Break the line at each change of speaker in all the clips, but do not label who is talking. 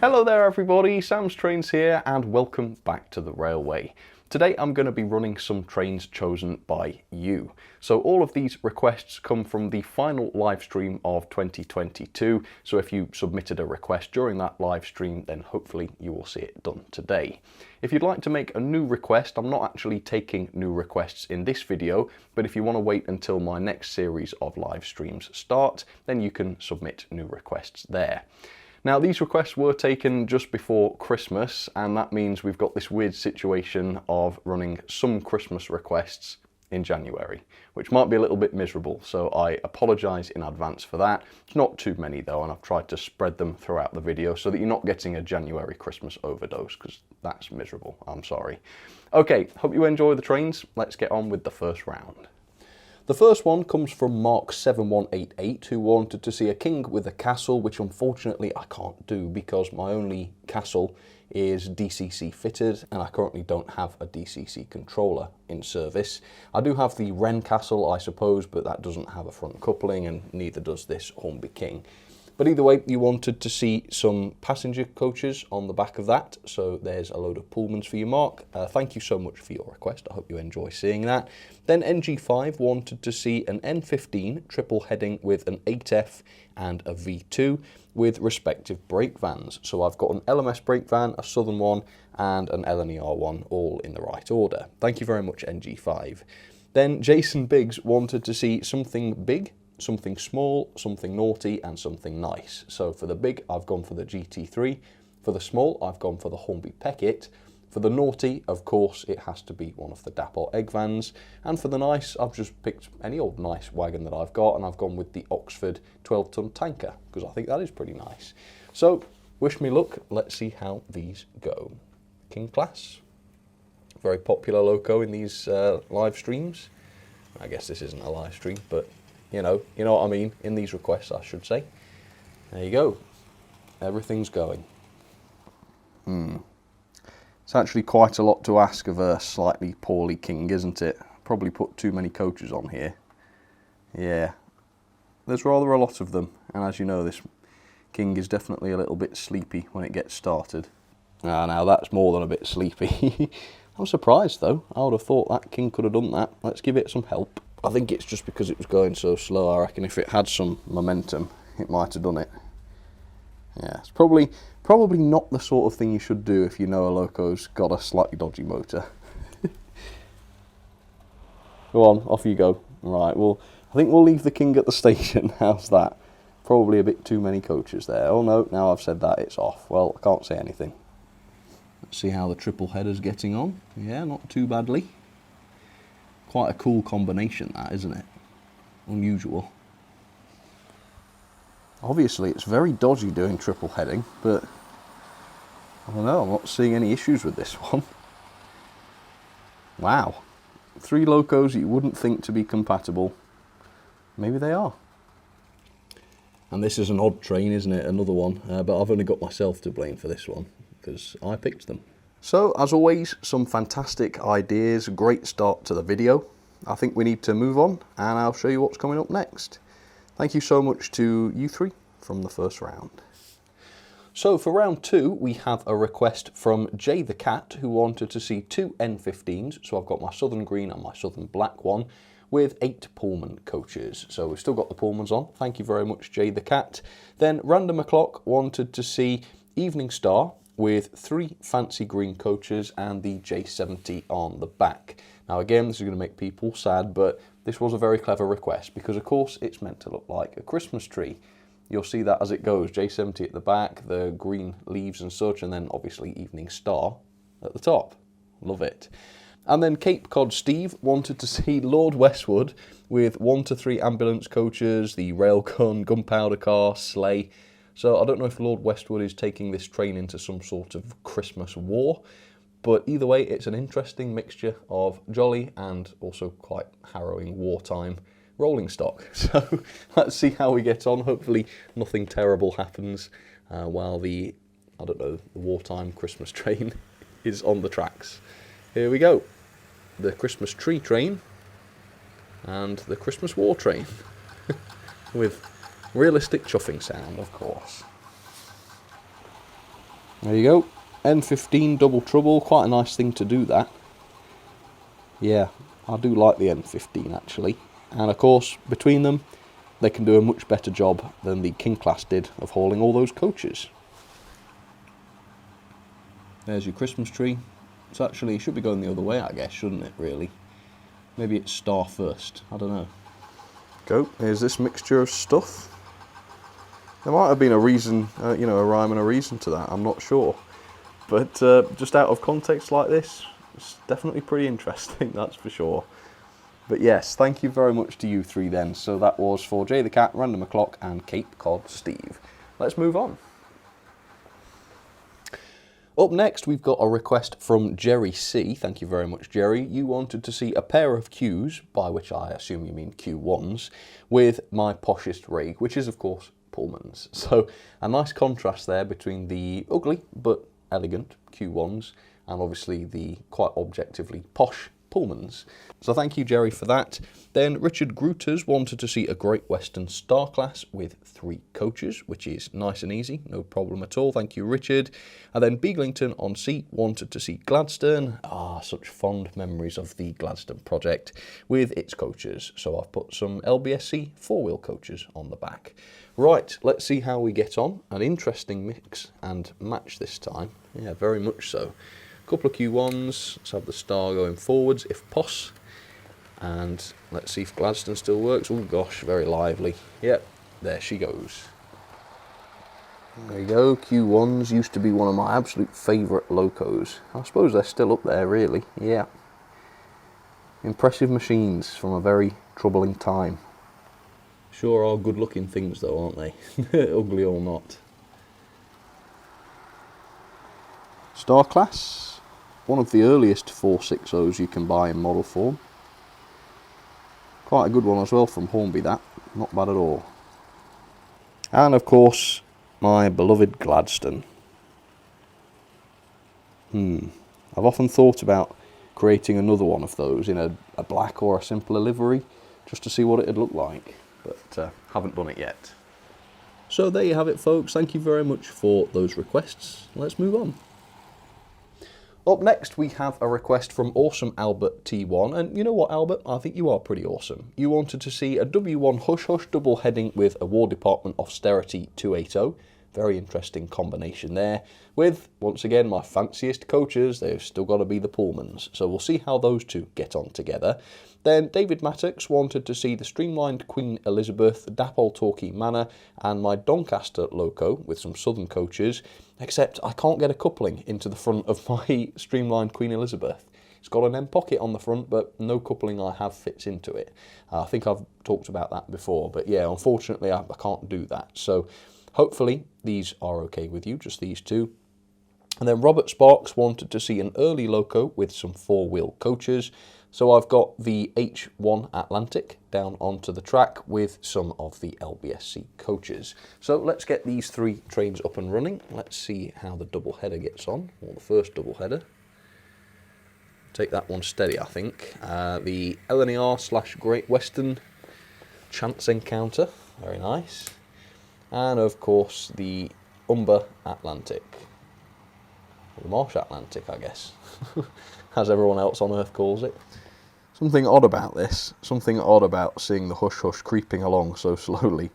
Hello there everybody, Sam's Trains here and welcome back to the railway. Today I'm going to be running some trains chosen by you. So all of these requests come from the final live stream of 2022, so if you submitted a request during that live stream then hopefully you will see it done today. If you'd like to make a new request, I'm not actually taking new requests in this video, but if you want to wait until my next series of live streams start, then you can submit new requests there. Now these requests were taken just before Christmas, and that means we've got this weird situation of running some Christmas requests in January, which might be a little bit miserable, so I apologise in advance for that. It's not too many though, and I've tried to spread them throughout the video so that you're not getting a January Christmas overdose, because that's miserable, I'm sorry. Okay, hope you enjoy the trains. Let's get on with the first round. The first one comes from Mark7188, who wanted to see a king with a castle, which unfortunately I can't do because my only castle is DCC fitted and I currently don't have a DCC controller in service. I do have the Wren castle, I suppose, but that doesn't have a front coupling and neither does this Hornby King. But either way, you wanted to see some passenger coaches on the back of that, so there's a load of Pullmans for you, Mark. Thank you so much for your request, I hope you enjoy seeing that. Then NG5 wanted to see an N15 triple heading with an 8F and a V2 with respective brake vans. So I've got an LMS brake van, a Southern one, and an LNER one, all in the right order. Thank you very much, NG5. Then Jason Biggs wanted to see something big, something small, something naughty, and something nice. So for the big, I've gone for the GT3. For the small, I've gone for the Hornby Peckett. For the naughty, of course, it has to be one of the Dapol egg vans. And for the nice, I've just picked any old nice wagon that I've got, and I've gone with the Oxford 12-ton tanker, because I think that is pretty nice. So, wish me luck. Let's see how these go. King class. Very popular loco in these live streams. I guess this isn't a live stream, but you know what I mean, in these requests I should say. There you go, everything's going. It's actually quite a lot to ask of a slightly poorly king, isn't it? Probably put too many coaches on here. Yeah, there's rather a lot of them, and as you know this king is definitely a little bit sleepy when it gets started. Now that's more than a bit sleepy. I'm surprised though, I would have thought that king could have done that. Let's give it some help. I think it's just because it was going so slow. I reckon if it had some momentum, it might have done it. Yeah, it's probably not the sort of thing you should do if you know a loco's got a slightly dodgy motor. Go on, off you go. Right, well, I think we'll leave the king at the station. How's that? Probably a bit too many coaches there. Oh no, now I've said that, it's off. Well, I can't say anything. Let's see how the triple header's getting on. Yeah, not too badly. Quite a cool combination that, isn't it? Unusual. Obviously it's very dodgy doing triple heading, but I don't know, I'm not seeing any issues with this one. Wow. 3 locos that you wouldn't think to be compatible. Maybe they are. And this is an odd train, isn't it? Another one. But I've only got myself to blame for this one, because I picked them. So, as always, some fantastic ideas, great start to the video. I think we need to move on, and I'll show you what's coming up next. Thank you so much to you three from the first round. So for round 2, we have a request from Jay the Cat, who wanted to see 2 N15s. So I've got my Southern Green and my Southern Black one, with 8 Pullman coaches. So we've still got the Pullmans on. Thank you very much, Jay the Cat. Then Random O'Clock wanted to see Evening Star, with 3 fancy green coaches and the J70 on the back. Now again, this is going to make people sad, but this was a very clever request because of course it's meant to look like a Christmas tree. You'll see that as it goes, J70 at the back, the green leaves and such, and then obviously Evening Star at the top. Love it. And then Cape Cod Steve wanted to see Lord Westwood with 1 to 3 ambulance coaches, the railgun, gunpowder car, sleigh. So I don't know if Lord Westwood is taking this train into some sort of Christmas war, but either way it's an interesting mixture of jolly and also quite harrowing wartime rolling stock. So let's see how we get on. Hopefully nothing terrible happens while the wartime Christmas train is on the tracks. Here we go. The Christmas tree train and the Christmas war train with realistic chuffing sound, of course. There you go. N15 Double Trouble, quite a nice thing to do that. Yeah, I do like the N15 actually. And of course, between them, they can do a much better job than the King Class did of hauling all those coaches. There's your Christmas tree. It's actually, it should be going the other way, I guess, shouldn't it, really? Maybe it's star first, I don't know. Go, here's this mixture of stuff. There might have been a reason, you know, a rhyme and a reason to that, I'm not sure. But just out of context like this, it's definitely pretty interesting, that's for sure. But yes, thank you very much to you three then. So that was for Jay the Cat, Random O'Clock and Cape Cod Steve. Let's move on. Up next, we've got a request from Jerry C. Thank you very much, Jerry. You wanted to see a pair of Qs, by which I assume you mean Q1s, with my poshest rig, which is, of course, Pullman's. So a nice contrast there between the ugly but elegant Q1s and obviously the quite objectively posh Pullman's. So thank you, Jerry, for that. Then Richard Grooters wanted to see a Great Western Star Class with 3 coaches, which is nice and easy, no problem at all. Thank you, Richard. And then Beaglington on Sea wanted to see Gladstone. Ah, such fond memories of the Gladstone project with its coaches. So I've put some LBSC 4-wheel coaches on the back. Right, let's see how we get on. An interesting mix and match this time. Yeah, very much so. Couple of Q1s, let's have the star going forwards if poss, and let's see if Gladstone still works. Oh gosh, very lively. Yep, there she goes. There you go, Q1s used to be one of my absolute favourite locos. I suppose they're still up there really, yeah. Impressive machines from a very troubling time. Sure are good looking things though, aren't they? Ugly or not. Star Class. One of the earliest 460s you can buy in model form. Quite a good one as well from Hornby, that. Not bad at all. And of course, my beloved Gladstone. I've often thought about creating another one of those in a black or a simpler livery, just to see what it'd look like, but haven't done it yet. So there you have it, folks. Thank you very much for those requests. Let's move on. Up next, we have a request from Awesome Albert T1, and you know what, Albert? I think you are pretty awesome. You wanted to see a W1 Hush Hush double heading with a War Department Austerity 280. Very interesting combination there. With, once again, my fanciest coaches, they've still got to be the Pullmans. So we'll see how those two get on together. Then David Mattox wanted to see the streamlined Queen Elizabeth, Dapol Torquay Manor, and my Doncaster Loco with some southern coaches, except I can't get a coupling into the front of my streamlined Queen Elizabeth. It's got an M pocket on the front, but no coupling I have fits into it. I think I've talked about that before, but yeah, unfortunately I can't do that. So hopefully these are okay with you, just these two. And then Robert Sparks wanted to see an early loco with some 4-wheel coaches. So I've got the H1 Atlantic down onto the track with some of the LBSC coaches. So let's get these 3 trains up and running. Let's see how the double header gets on, or the first double header. Take that one steady, I think. The LNER / Great Western Chance Encounter, very nice. And of course the Umber Atlantic. Or the Marsh Atlantic, I guess, as everyone else on Earth calls it. Something odd about this, something odd about seeing the Hush Hush creeping along so slowly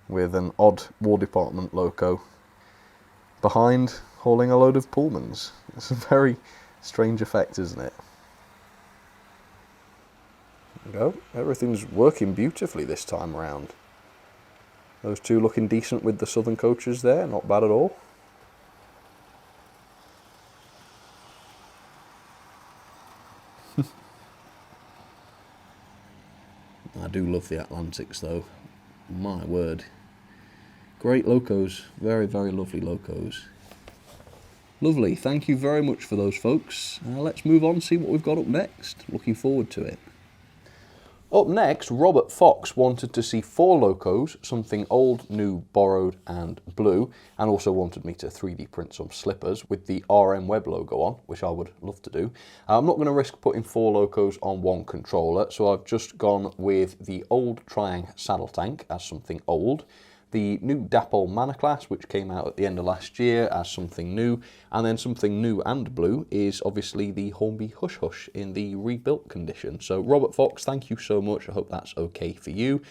with an odd War Department loco behind hauling a load of Pullmans. It's a very strange effect, isn't it? There we go. Everything's working beautifully this time around. Those two looking decent with the southern coaches there, not bad at all. I do love the Atlantics though, my word. Great locos, very, very lovely locos. Lovely, thank you very much for those, folks. Let's move on and see what we've got up next. Looking forward to it. Up next, Robert Fox wanted to see 4 locos, something old, new, borrowed and blue, and also wanted me to 3D print some slippers with the RM Web logo on, which I would love to do. I'm not going to risk putting 4 locos on one controller, so I've just gone with the old Triang saddle tank as something old, the new Dapol Manor class, which came out at the end of last year as something new, and then something new and blue is obviously the Hornby Hush Hush in the rebuilt condition. So Robert Fox, thank you so much, I hope that's okay for you.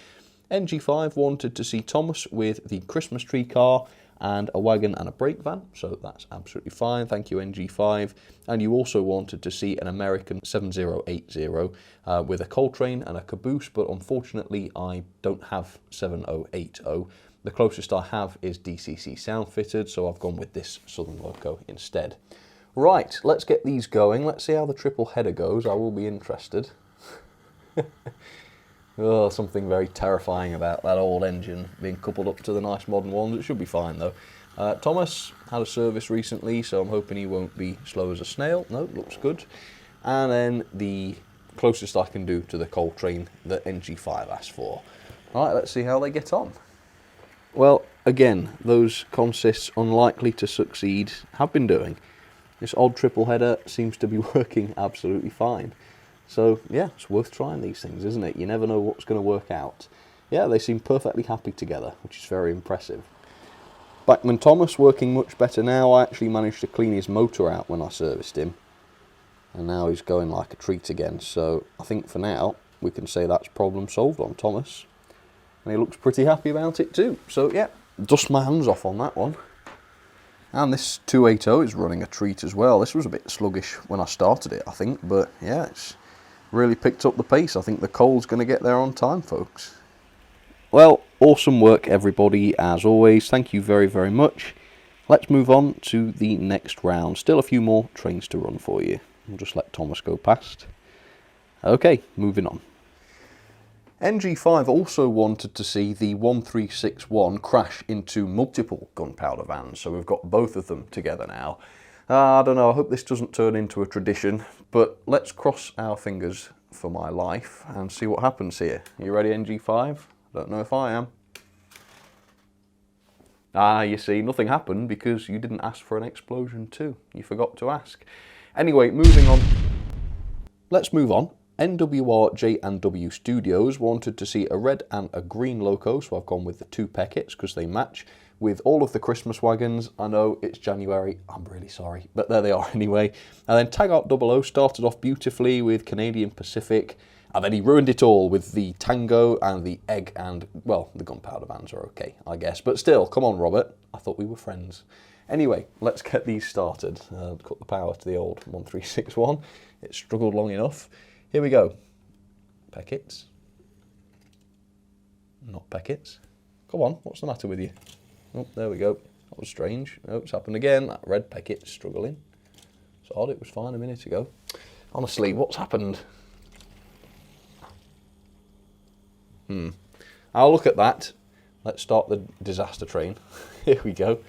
NG5 wanted to see Thomas with the Christmas tree car and a wagon and a brake van, so that's absolutely fine, thank you NG5. And you also wanted to see an American 7080 with a Coltrane and a caboose, but unfortunately I don't have 7080. The closest I have is DCC sound fitted, so I've gone with this Southern Loco instead. Right, let's get these going, let's see how the triple header goes, I will be interested. Oh, something very terrifying about that old engine being coupled up to the nice modern ones. It should be fine though. Thomas had a service recently, so I'm hoping he won't be slow as a snail. No, looks good. And then the closest I can do to the Coltrane that NG5 asked for. Alright, let's see how they get on. Well, again, those consists unlikely to succeed have been doing. This odd triple header seems to be working absolutely fine. So yeah, it's worth trying these things, isn't it? You never know what's going to work out. Yeah, they seem perfectly happy together, which is very impressive. Backman Thomas working much better now. I actually managed to clean his motor out when I serviced him. And now he's going like a treat again. So I think for now, we can say that's problem solved on Thomas. And he looks pretty happy about it too. So yeah, dust my hands off on that one. And this 280 is running a treat as well. This was a bit sluggish when I started it, I think. But yeah, it's really picked up the pace. I think the coal's going to get there on time, folks. Well, awesome work everybody, as always. Thank you very, very much. Let's move on to the next round. Still a few more trains to run for you. We'll just let Thomas go past. Okay, moving on. NG5 also wanted to see the 1361 crash into multiple gunpowder vans, so we've got both of them together now. I don't know, I hope this doesn't turn into a tradition, but let's cross our fingers for my life and see what happens here. Are you ready, NG5? I don't know if I am. Ah, you see, nothing happened because you didn't ask for an explosion too. You forgot to ask. Anyway, moving on. Let's move on. NWR J&W Studios wanted to see a red and a green loco, so I've gone with the two Peckets because they match with all of the Christmas wagons. I know it's January, I'm really sorry, but there they are anyway. And then Taggart 00 started off beautifully with Canadian Pacific, and then he ruined it all with the Tango and the Egg and, well, the gunpowder vans are okay, I guess. But still, come on, Robert, I thought we were friends. Anyway, let's get these started. Cut the power to the old 1361. It struggled long enough. Here we go. Peckets. Not Peckets. Come on, what's the matter with you? Oh, there we go. That was strange. Oh, it's happened again. That red Pecket's struggling. It's odd, it was fine a minute ago. Honestly, what's happened? I'll look at that. Let's start the disaster train. Here we go.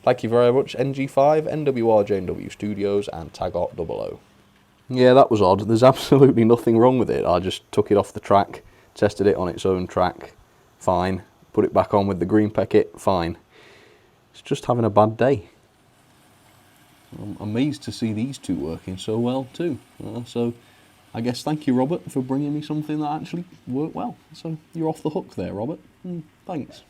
Thank you very much, NG5, NWR J&W Studios, and Taggart 00. Yeah, that was odd. There's absolutely nothing wrong with it. I just took it off the track, tested it on its own track, fine. Put it back on with the green Pecket, fine. It's just having a bad day. I'm amazed to see these two working so well too. So I guess thank you, Robert, for bringing me something that actually worked well. So you're off the hook there, Robert. Thanks.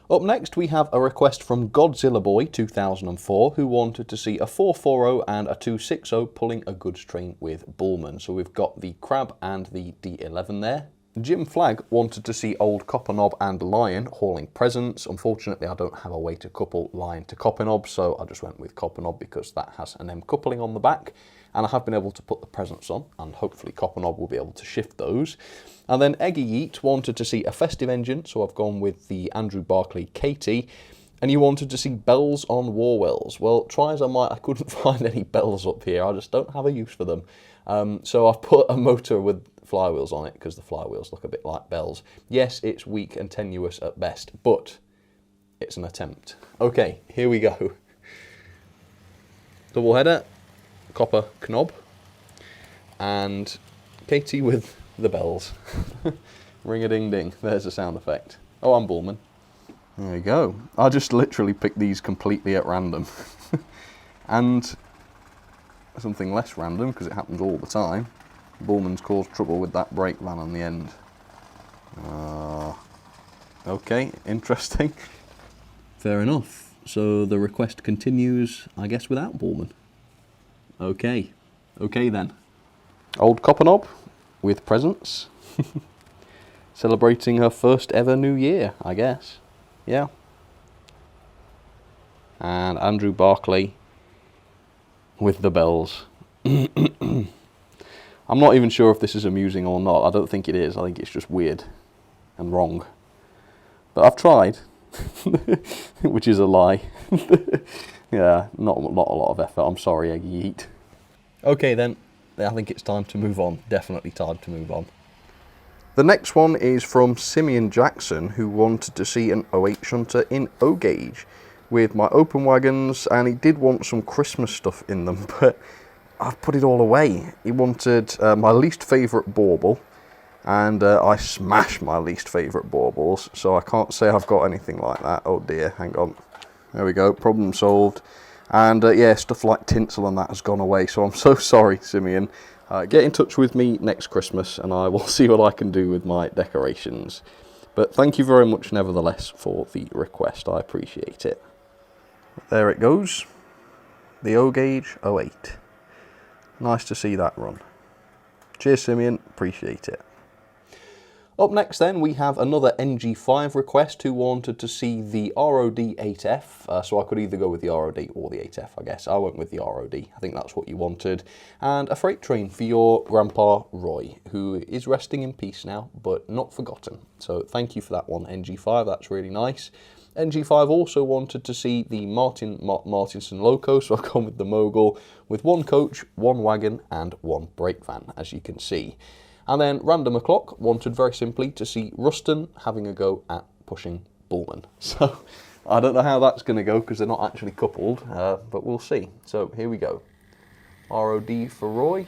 Up next, we have a request from Godzilla Boy 2004, who wanted to see a 440 and a 260 pulling a goods train with Bullman. So we've got the Crab and the D11 there. Jim Flagg wanted to see Old Copper Knob and Lion hauling presents. Unfortunately, I don't have a way to couple Lion to Copper Knob, so I just went with Copper Knob because that has an M coupling on the back. And I have been able to put the presents on, and hopefully Copper Knob will be able to shift those. And then Eggy Yeet wanted to see a festive engine, so I've gone with the Andrew Barclay KT. And you wanted to see bells on Warwells. Well, try as I might, I couldn't find any bells up here. I just don't have a use for them. So I've put a motor with flywheels on it because the flywheels look a bit like bells. Yes, it's weak and tenuous at best, but it's an attempt. Okay, here we go. Double header, Copper Knob, and Katie with the bells. Ring-a-ding-ding, there's a sound effect. Oh, I'm Bullman. There you go. I just literally picked these completely at random. And something less random, because it happens all the time. Bullman's caused trouble with that brake van on the end. Okay, interesting. Fair enough. So the request continues, I guess, without Bullman. Okay. Okay then. Old Copper Knob with presents. Celebrating her first ever new year, I guess. Yeah. And Andrew Barclay with the bells. I'm not even sure if this is amusing or not. I don't think it is. I think it's just weird and wrong. But I've tried, which is a lie. Yeah, not a lot of effort. I'm sorry, Eggy Eat. Okay then, I think it's time to move on. Definitely time to move on. The next one is from Simeon Jackson, who wanted to see an OH Shunter in O-Gauge with my open wagons, and he did want some Christmas stuff in them, but I've put it all away. He wanted my least favourite bauble, and I smash my least favourite baubles, so I can't say I've got anything like that. Oh dear, hang on. There we go, problem solved. And yeah, stuff like tinsel and that has gone away, so I'm so sorry, Simeon. Get in touch with me next Christmas and I will see what I can do with my decorations. But thank you very much nevertheless for the request, I appreciate it. There it goes, the O-Gauge 08. Nice to see that run. Cheers Simeon, appreciate it. Up next then we have another NG5 request who wanted to see the ROD 8F, so I could either go with the ROD or the 8F I guess. I went with the ROD, I think that's what you wanted. And a freight train for your grandpa Roy, who is resting in peace now, but not forgotten. So thank you for that one NG5, that's really nice. NG5 also wanted to see the Martinson Loco, so I've gone with the Mogul, with one coach, one wagon and one brake van, as you can see. And then Random O'Clock wanted very simply to see Ruston having a go at pushing Bullman. So I don't know how that's going to go because they're not actually coupled, but we'll see. So here we go. ROD for Roy.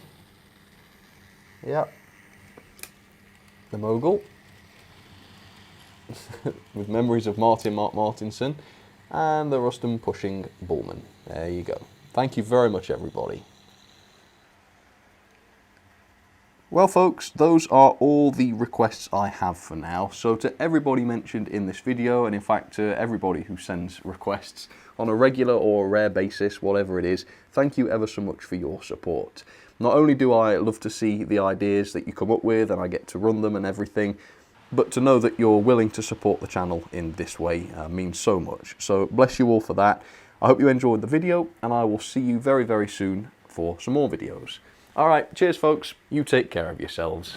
Yeah. The Mogul. With memories of Mark Martinson. And the Ruston pushing Bullman. There you go. Thank you very much, everybody. Well folks, those are all the requests I have for now. So to everybody mentioned in this video, and in fact to everybody who sends requests on a regular or a rare basis, whatever it is, thank you ever so much for your support. Not only do I love to see the ideas that you come up with and I get to run them and everything, but to know that you're willing to support the channel in this way means so much. So bless you all for that. I hope you enjoyed the video and I will see you very, very soon for some more videos. Alright, cheers folks, you take care of yourselves.